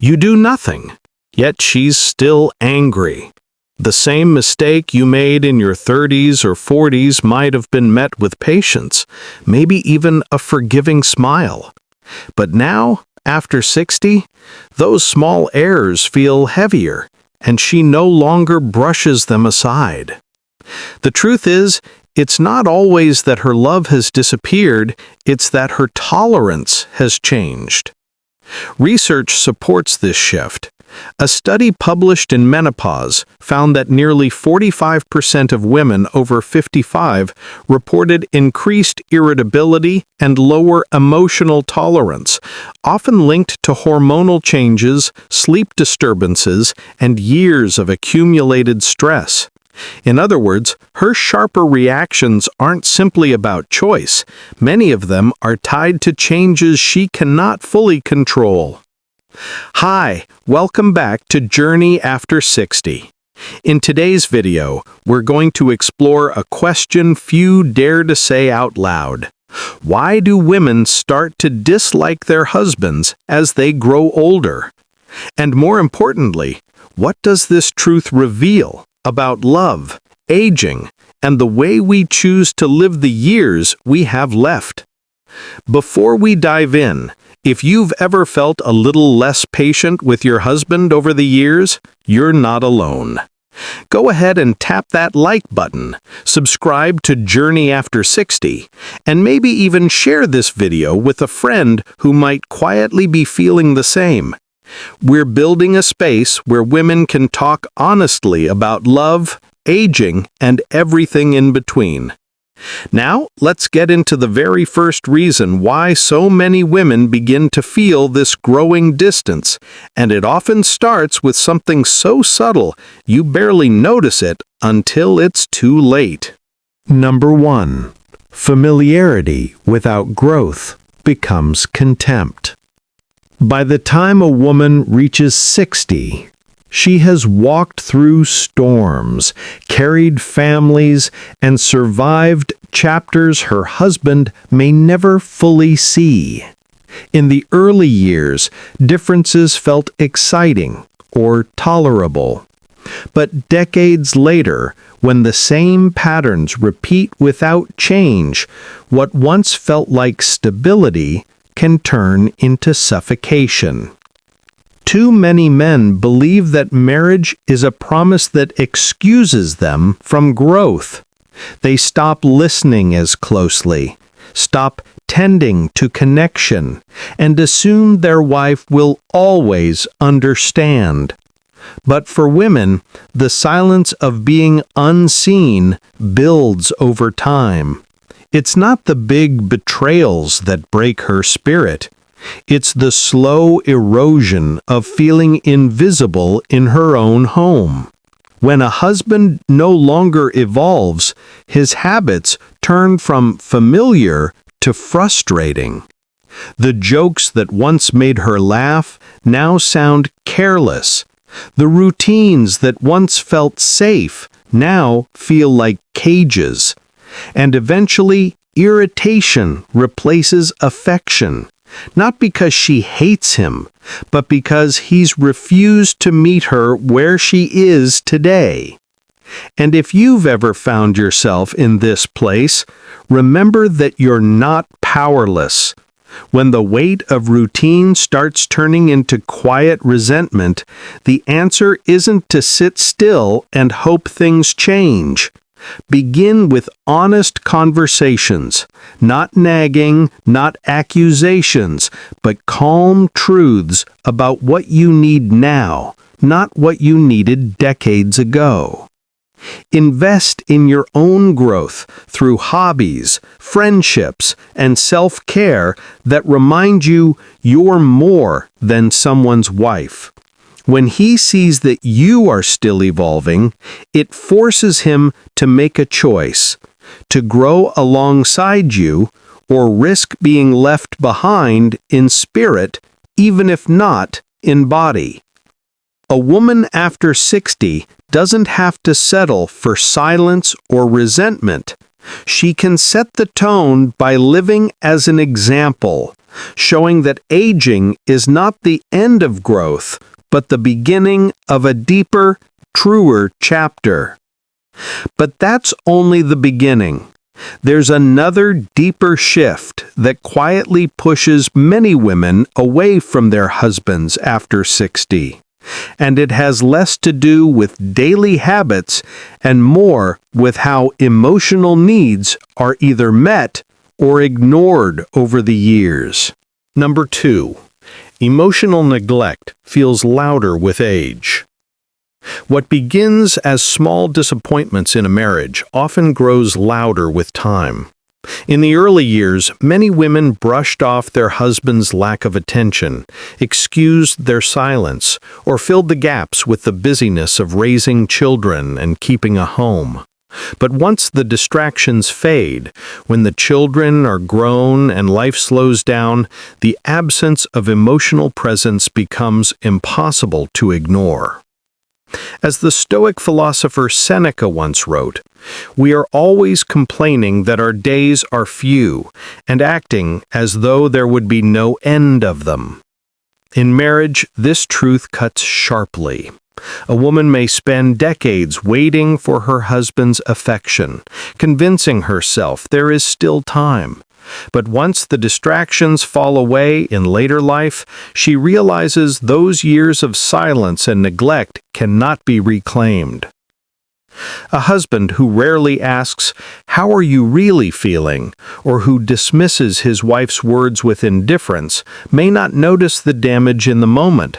You do nothing, yet she's still angry. The same mistake you made in your 30s or 40s might have been met with patience, maybe even a forgiving smile. But now, after 60, those small errors feel heavier, and she no longer brushes them aside. The truth is, it's not always that her love has disappeared, it's that her tolerance has changed. Research supports this shift. A study published in Menopause found that nearly 45% of women over 55 reported increased irritability and lower emotional tolerance, often linked to hormonal changes, sleep disturbances, and years of accumulated stress. In other words, her sharper reactions aren't simply about choice. Many of them are tied to changes she cannot fully control. Hi, welcome back to Journey After 60. In today's video, we're going to explore a question few dare to say out loud. Why do women start to dislike their husbands as they grow older? And more importantly, what does this truth reveal about love, aging, and the way we choose to live the years we have left? Before we dive in, if you've ever felt a little less patient with your husband over the years, you're not alone. Go ahead and tap that like button, subscribe to Journey After 60, and maybe even share this video with a friend who might quietly be feeling the same. We're building a space where women can talk honestly about love, aging, and everything in between. Now, let's get into the very first reason why so many women begin to feel this growing distance, and it often starts with something so subtle you barely notice it until it's too late. Number 1. Familiarity without growth becomes contempt. By the time a woman reaches 60, she has walked through storms, carried families, and survived chapters her husband may never fully see. In the early years, differences felt exciting or tolerable. But decades later, when the same patterns repeat without change, what once felt like stability can turn into suffocation. Too many men believe that marriage is a promise that excuses them from growth. They stop listening as closely, stop tending to connection, and assume their wife will always understand. But for women, the silence of being unseen builds over time. It's not the big betrayals that break her spirit. It's the slow erosion of feeling invisible in her own home. When a husband no longer evolves, his habits turn from familiar to frustrating. The jokes that once made her laugh now sound careless. The routines that once felt safe now feel like cages. And eventually, irritation replaces affection. Not because she hates him, but because he's refused to meet her where she is today. And if you've ever found yourself in this place, remember that you're not powerless. When the weight of routine starts turning into quiet resentment, the answer isn't to sit still and hope things change. Begin with honest conversations, not nagging, not accusations, but calm truths about what you need now, not what you needed decades ago. Invest in your own growth through hobbies, friendships, and self-care that remind you you're more than someone's wife. When he sees that you are still evolving, it forces him to make a choice, to grow alongside you or risk being left behind in spirit, even if not in body. A woman after 60 doesn't have to settle for silence or resentment. She can set the tone by living as an example, showing that aging is not the end of growth, but the beginning of a deeper, truer chapter. But that's only the beginning. There's another deeper shift that quietly pushes many women away from their husbands after 60. And it has less to do with daily habits and more with how emotional needs are either met or ignored over the years. Number 2. Emotional neglect feels louder with age. What begins as small disappointments in a marriage often grows louder with time. In the early years, many women brushed off their husband's lack of attention, excused their silence, or filled the gaps with the busyness of raising children and keeping a home. But once the distractions fade, when the children are grown and life slows down, the absence of emotional presence becomes impossible to ignore. As the Stoic philosopher Seneca once wrote, "We are always complaining that our days are few, and acting as though there would be no end of them." In marriage, this truth cuts sharply. A woman may spend decades waiting for her husband's affection, convincing herself there is still time. But once the distractions fall away in later life, she realizes those years of silence and neglect cannot be reclaimed. A husband who rarely asks, "How are you really feeling?" or who dismisses his wife's words with indifference may not notice the damage in the moment.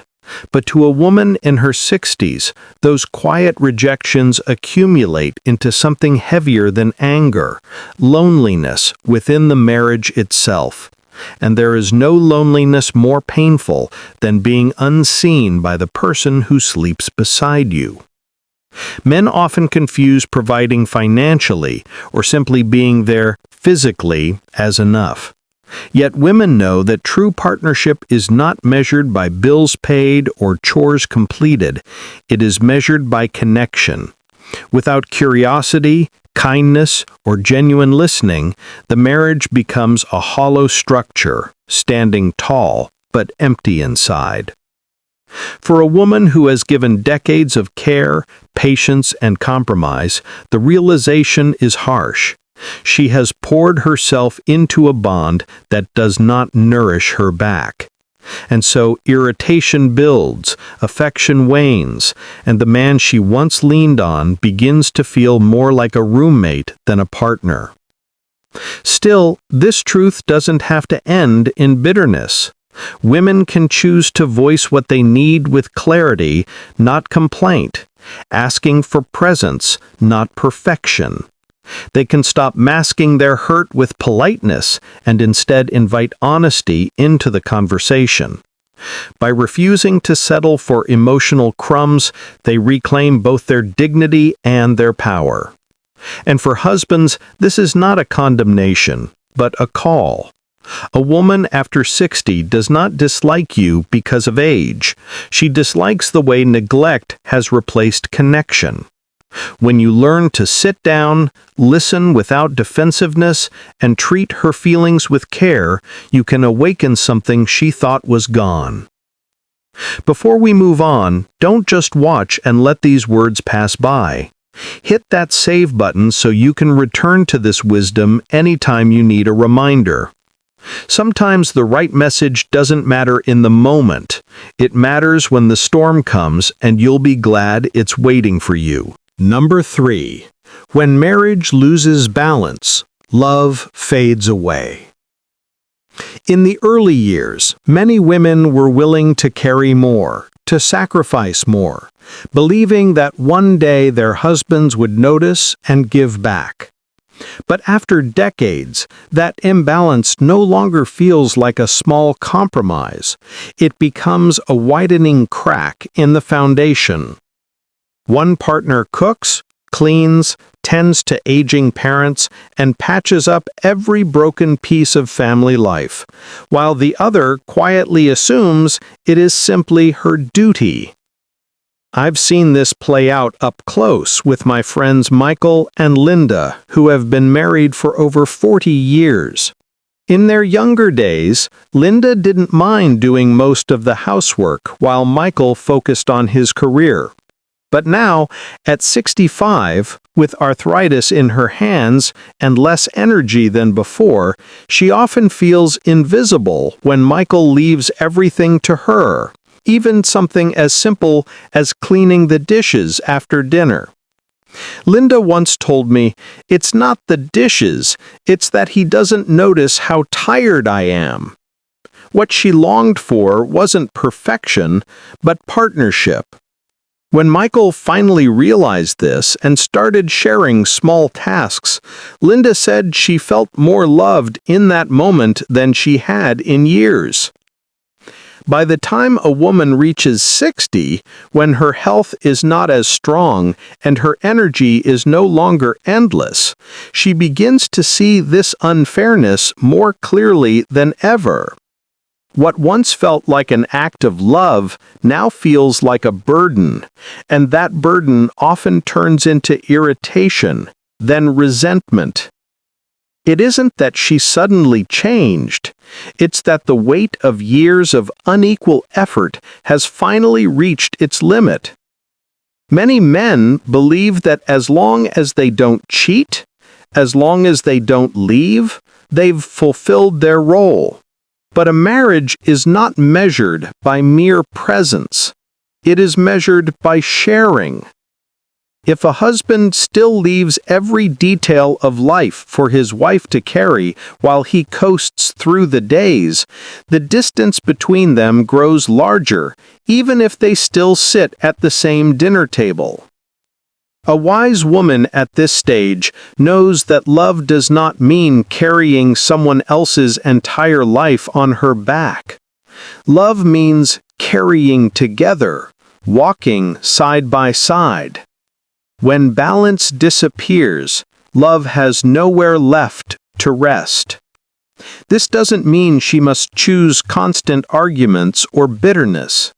But to a woman in her 60s, those quiet rejections accumulate into something heavier than anger, loneliness within the marriage itself. And there is no loneliness more painful than being unseen by the person who sleeps beside you. Men often confuse providing financially or simply being there physically as enough. Yet women know that true partnership is not measured by bills paid or chores completed. It is measured by connection. Without curiosity, kindness, or genuine listening, the marriage becomes a hollow structure, standing tall but empty inside. For a woman who has given decades of care, patience, and compromise, the realization is harsh. She has poured herself into a bond that does not nourish her back. And so irritation builds, affection wanes, and the man she once leaned on begins to feel more like a roommate than a partner. Still, this truth doesn't have to end in bitterness. Women can choose to voice what they need with clarity, not complaint, asking for presence, not perfection. They can stop masking their hurt with politeness and instead invite honesty into the conversation. By refusing to settle for emotional crumbs, they reclaim both their dignity and their power. And for husbands, this is not a condemnation, but a call. A woman after 60 does not dislike you because of age. She dislikes the way neglect has replaced connection. When you learn to sit down, listen without defensiveness, and treat her feelings with care, you can awaken something she thought was gone. Before we move on, don't just watch and let these words pass by. Hit that save button so you can return to this wisdom anytime you need a reminder. Sometimes the right message doesn't matter in the moment. It matters when the storm comes, and you'll be glad it's waiting for you. Number 3. When marriage loses balance, love fades away. In the early years, many women were willing to carry more, to sacrifice more, believing that one day their husbands would notice and give back. But after decades, that imbalance no longer feels like a small compromise. It becomes a widening crack in the foundation. One partner cooks, cleans, tends to aging parents, and patches up every broken piece of family life, while the other quietly assumes it is simply her duty. I've seen this play out up close with my friends Michael and Linda, who have been married for over 40 years. In their younger days, Linda didn't mind doing most of the housework while Michael focused on his career. But now, at 65, with arthritis in her hands and less energy than before, she often feels invisible when Michael leaves everything to her, even something as simple as cleaning the dishes after dinner. Linda once told me, "It's not the dishes, it's that he doesn't notice how tired I am." What she longed for wasn't perfection, but partnership. When Michael finally realized this and started sharing small tasks, Linda said she felt more loved in that moment than she had in years. By the time a woman reaches 60, when her health is not as strong and her energy is no longer endless, she begins to see this unfairness more clearly than ever. What once felt like an act of love now feels like a burden, and that burden often turns into irritation, then resentment. It isn't that she suddenly changed, it's that the weight of years of unequal effort has finally reached its limit. Many men believe that as long as they don't cheat, as long as they don't leave, they've fulfilled their role. But a marriage is not measured by mere presence. It is measured by sharing. If a husband still leaves every detail of life for his wife to carry while he coasts through the days, the distance between them grows larger, even if they still sit at the same dinner table. A wise woman at this stage knows that love does not mean carrying someone else's entire life on her back. Love means carrying together, walking side by side. When balance disappears, love has nowhere left to rest. This doesn't mean she must choose constant arguments or bitterness.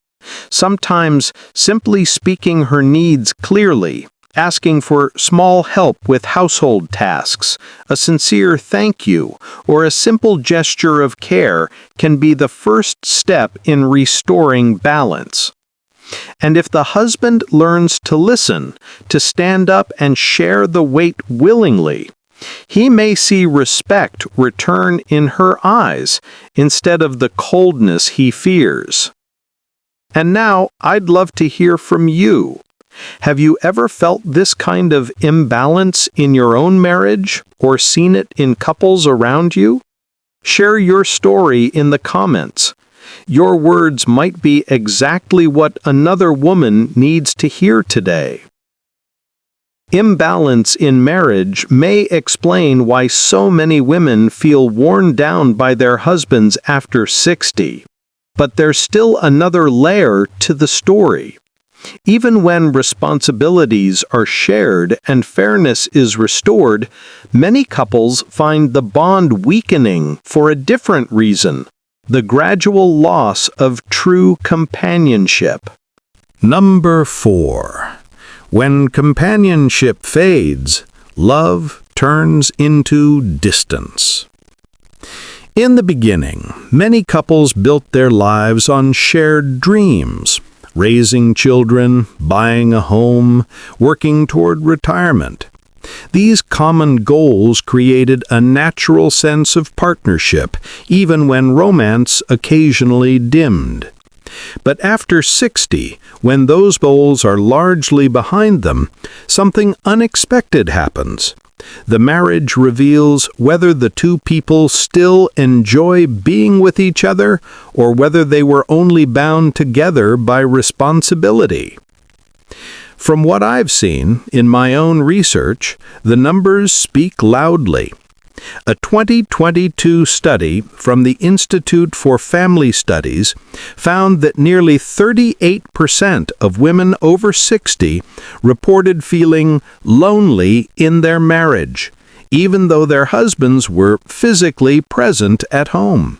Sometimes simply speaking her needs clearly, asking for small help with household tasks, a sincere thank you, or a simple gesture of care can be the first step in restoring balance. And if the husband learns to listen, to stand up and share the weight willingly, he may see respect return in her eyes instead of the coldness he fears. And now I'd love to hear from you. Have you ever felt this kind of imbalance in your own marriage or seen it in couples around you? Share your story in the comments. Your words might be exactly what another woman needs to hear today. Imbalance in marriage may explain why so many women feel worn down by their husbands after 60. But there's still another layer to the story. Even when responsibilities are shared and fairness is restored, many couples find the bond weakening for a different reason: the gradual loss of true companionship. Number 4. When companionship fades, love turns into distance. In the beginning, many couples built their lives on shared dreams: raising children, buying a home, working toward retirement. These common goals created a natural sense of partnership, even when romance occasionally dimmed. But after 60, when those goals are largely behind them, something unexpected happens. The marriage reveals whether the two people still enjoy being with each other or whether they were only bound together by responsibility. From what I've seen in my own research, the numbers speak loudly. A 2022 study from the Institute for Family Studies found that nearly 38% of women over 60 reported feeling lonely in their marriage, even though their husbands were physically present at home.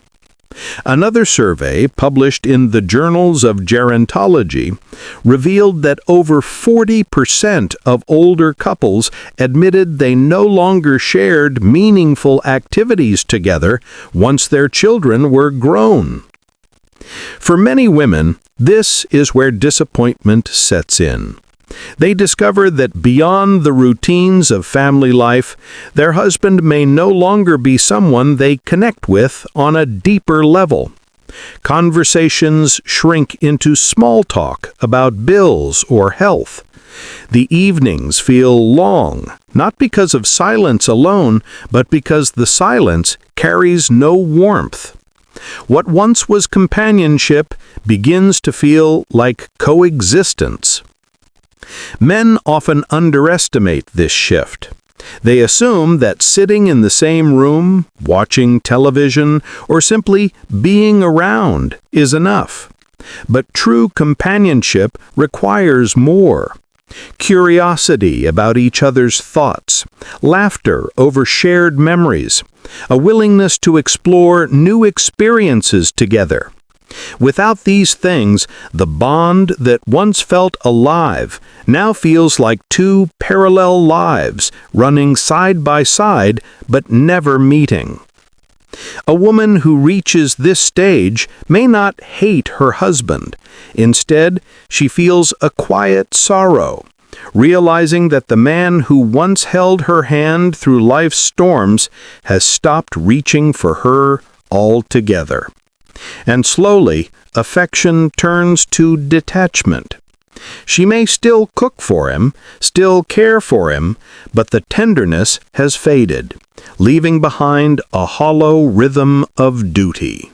Another survey, published in the Journals of Gerontology, revealed that over 40% of older couples admitted they no longer shared meaningful activities together once their children were grown. For many women, this is where disappointment sets in. They discover that beyond the routines of family life, their husband may no longer be someone they connect with on a deeper level. Conversations shrink into small talk about bills or health. The evenings feel long, not because of silence alone, but because the silence carries no warmth. What once was companionship begins to feel like coexistence. Men often underestimate this shift. They assume that sitting in the same room, watching television, or simply being around is enough. But true companionship requires more. Curiosity about each other's thoughts, laughter over shared memories, a willingness to explore new experiences together. Without these things, the bond that once felt alive now feels like two parallel lives running side by side but never meeting. A woman who reaches this stage may not hate her husband. Instead, she feels a quiet sorrow, realizing that the man who once held her hand through life's storms has stopped reaching for her altogether. And slowly, affection turns to detachment. She may still cook for him, still care for him, but the tenderness has faded, leaving behind a hollow rhythm of duty.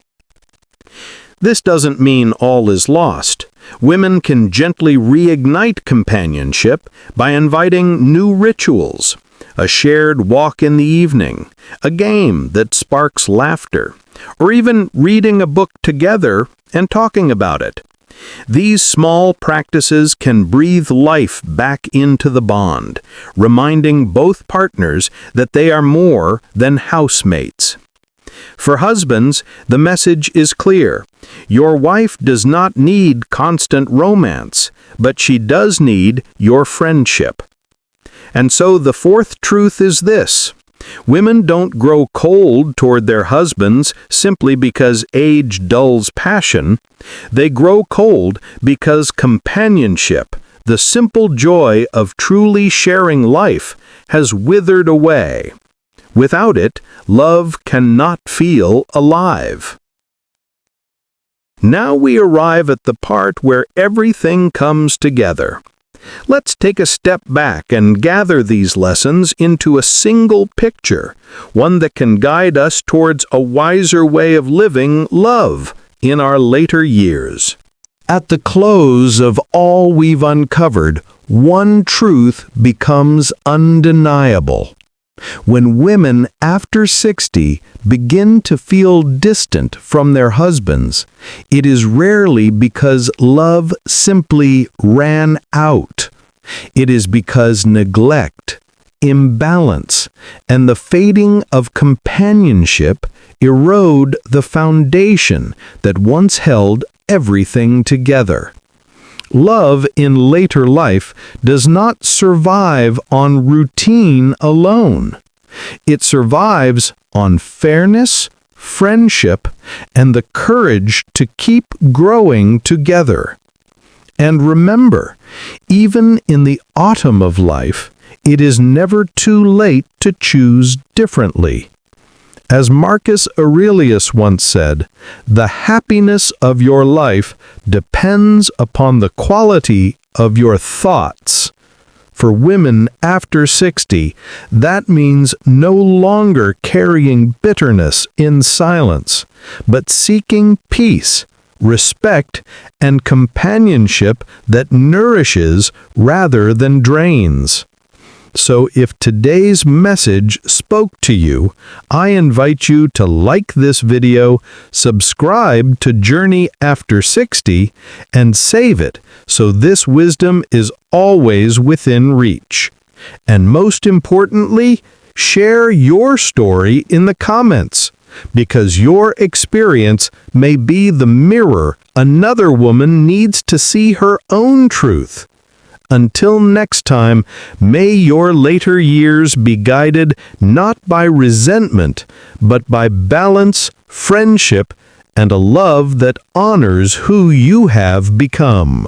This doesn't mean all is lost. Women can gently reignite companionship by inviting new rituals, a shared walk in the evening, a game that sparks laughter, or even reading a book together and talking about it. These small practices can breathe life back into the bond, reminding both partners that they are more than housemates. For husbands, the message is clear. Your wife does not need constant romance, but she does need your friendship. And so the fourth truth is this: women don't grow cold toward their husbands simply because age dulls passion. They grow cold because companionship, the simple joy of truly sharing life, has withered away. Without it, love cannot feel alive. Now we arrive at the part where everything comes together. Let's take a step back and gather these lessons into a single picture, one that can guide us towards a wiser way of living love in our later years. At the close of all we've uncovered, one truth becomes undeniable. When women after 60 begin to feel distant from their husbands, it is rarely because love simply ran out. It is because neglect, imbalance, and the fading of companionship erode the foundation that once held everything together. Love in later life does not survive on routine alone. It survives on fairness, friendship, and the courage to keep growing together. And remember, even in the autumn of life, it is never too late to choose differently. As Marcus Aurelius once said, the happiness of your life depends upon the quality of your thoughts. For women after 60, that means no longer carrying bitterness in silence, but seeking peace, respect, and companionship that nourishes rather than drains. So if today's message spoke to you, I invite you to like this video, subscribe to Journey After 60, and save it so this wisdom is always within reach. And most importantly, share your story in the comments. because your experience may be the mirror another woman needs to see her own truth. Until next time, may your later years be guided not by resentment, but by balance, friendship, and a love that honors who you have become.